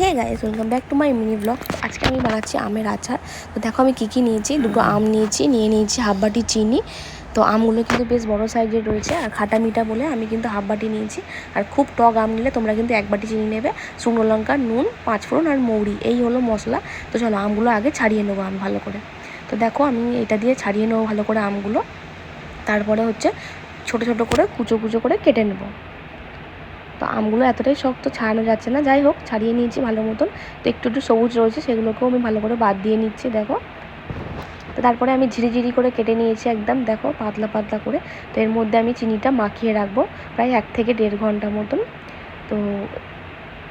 Hey guys, welcome back to my mini blog. আজকে আমি বানাচ্ছি আমের আচার। তো দেখো আমি কী নিয়েছি। দুটো আম নিয়ে নিয়েছি হাফ বাটি চিনি। তো আমগুলো কিন্তু বেশ বড় সাইজের রয়েছে, আর খাটা মিঠা বলে আমি কিন্তু হাফ বাটি নিয়েছি। আর খুব টক আম নিলে তোমরা কিন্তু 1 বাটি চিনি নেবে। শুকনো লঙ্কা, নুন, 5 ফোড়ন আর মৌরি, এই হলো মশলা। তো চলো আমগুলো আগে ছাড়িয়ে নেবো আমি ভালো করে। তো দেখো আমি এটা দিয়ে ছাড়িয়ে নেবো ভালো করে আমগুলো। তারপরে হচ্ছে ছোটো ছোটো করে কুচো কুচো করে কেটে নেবো। তো আমগুলো এতটাই শক্ত ছাড়ানো যাচ্ছে না, যাই হোক ছাড়িয়ে নিয়েছি ভালো মতন। তো একটু একটু সবুজ রয়েছে, সেগুলোকেও আমি ভালো করে বাদ দিয়ে নিচ্ছি। দেখো, তো তারপরে আমি ঝিরি করে কেটে নিয়েছি একদম, দেখো পাতলা পাতলা করে। তো এর মধ্যে আমি চিনিটা মাখিয়ে রাখবো প্রায় 1 থেকে 1.5 ঘন্টা মতন। তো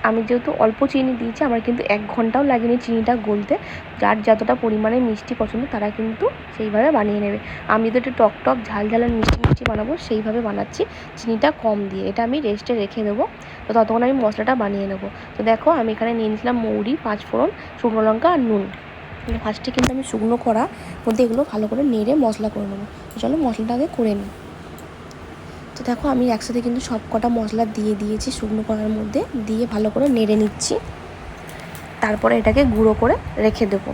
আমি যেহেতু অল্প চিনি দিয়েছি, আমার কিন্তু 1 ঘন্টাও লাগেনি চিনিটা গলতে। যার যতটা পরিমাণে মিষ্টি পছন্দ তারা কিন্তু সেইভাবে বানিয়ে নেবে। আমি যদি একটু টক টক ঝাল ঝাল আর মিষ্টি মিষ্টি বানাবো, সেইভাবে বানাচ্ছি চিনিটা কম দিয়ে। এটা আমি রেস্টে রেখে দেবো। তো ততক্ষণ আমি মশলাটা বানিয়ে নেবো। তো দেখো আমি এখানে নিয়ে নিয়েছিলাম মৌরি, 5 ফোড়ন, শুকনো লঙ্কা আর নুন। ফার্স্টে কিন্তু আমি শুকনো কড়ার মধ্যে এগুলো ভালো করে নেড়ে মশলা করে নেবো। চলো মশলাটা আগে করে নিই। তো দেখো আমি একসাথে কিন্তু সব কটা মশলা দিয়ে দিয়েছি শুকনো কড়ার মধ্যে, দিয়ে ভালো করে নেড়ে নিচ্ছি। তারপরে এটাকে গুঁড়ো করে রেখে দেবো।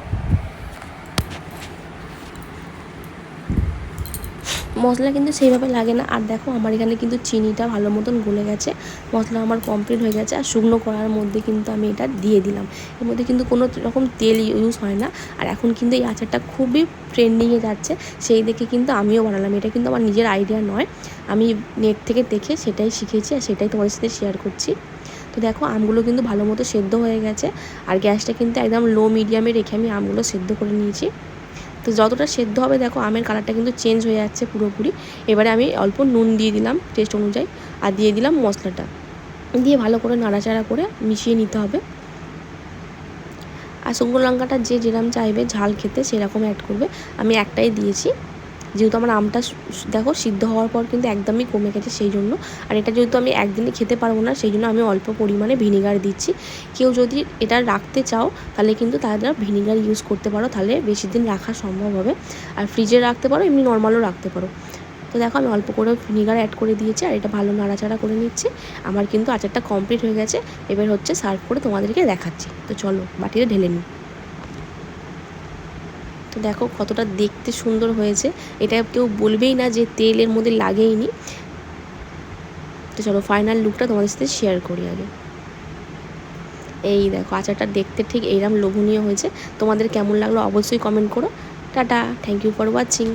মশলা কিন্তু সেইভাবে লাগে না। আর দেখো আমার এখানে কিন্তু চিনিটা ভালো মতন গলে গেছে, মশলা আমার কমপ্লিট হয়ে গেছে। আর শুকনো কড়ার মধ্যে কিন্তু আমি এটা দিয়ে দিলাম। এর মধ্যে কিন্তু কোনো রকম তেল ইউজ হয় না। আর এখন কিন্তু এই আচারটা খুবই ট্রেন্ডিংয়ে যাচ্ছে, সেই দেখে কিন্তু আমিও বানালাম। এটা কিন্তু আমার নিজের আইডিয়া নয়, আমি নেট থেকে দেখে সেটাই শিখেছি আর সেটাই তোমাদের সাথে শেয়ার করছি। তো দেখো আমগুলো কিন্তু ভালো মতো সেদ্ধ হয়ে গেছে, আর গ্যাসটা কিন্তু একদম লো মিডিয়ামে রেখে আমি আমগুলো সেদ্ধ করে নিয়েছি। তো যতটা সেদ্ধ হবে দেখো আমের কালারটা কিন্তু চেঞ্জ হয়ে যাচ্ছে পুরোপুরি। এবারে আমি অল্প নুন দিয়ে দিলাম টেস্ট অনুযায়ী, আর দিয়ে দিলাম মশলাটা, দিয়ে ভালো করে নাড়াচাড়া করে মিশিয়ে নিতে হবে। আর শুকনো লঙ্কাটা যে যেরকম চাইবে ঝাল খেতে সেরকম অ্যাড করবে, আমি একটাই দিয়েছি। যেহেতু আমার আমটা দেখো সিদ্ধ হওয়ার পর কিন্তু একদমই কমে গেছে, সেই জন্য। আর এটা যেহেতু আমি একদিনে খেতে পারবো না, সেই জন্য আমি অল্প পরিমাণে ভিনিগার দিচ্ছি। কেউ যদি এটা রাখতে চাও তাহলে কিন্তু তারা ভিনিগার ইউজ করতে পারো, তাহলে বেশি দিন রাখা সম্ভব হবে। আর ফ্রিজে রাখতে পারো, এমনি নর্মালও রাখতে পারো। তো দেখো আমি অল্প করে ভিনিগার অ্যাড করে দিয়েছি, আর এটা ভালো নাড়াচাড়া করে নিচ্ছি। আমার কিন্তু আচারটা কমপ্লিট হয়ে গেছে। এবার হচ্ছে সার্ভ করে তোমাদেরকে দেখাচ্ছি। তো চলো বাটিতে ঢেলে নিই। তো দেখো কতটা দেখতে সুন্দর হয়েছে, এটা কেউ বলবেই না যে তেলের মধ্যে লাগেইনি। তো চলো ফাইনাল লুকটা তোমাদের সাথে শেয়ার করি আগে। এই দেখো আচারটা দেখতে ঠিক এইরকম লোভনীয় হয়েছে। তোমাদের কেমন লাগলো অবশ্যই কমেন্ট করো। টাটা, থ্যাংক ইউ ফর ওয়াচিং।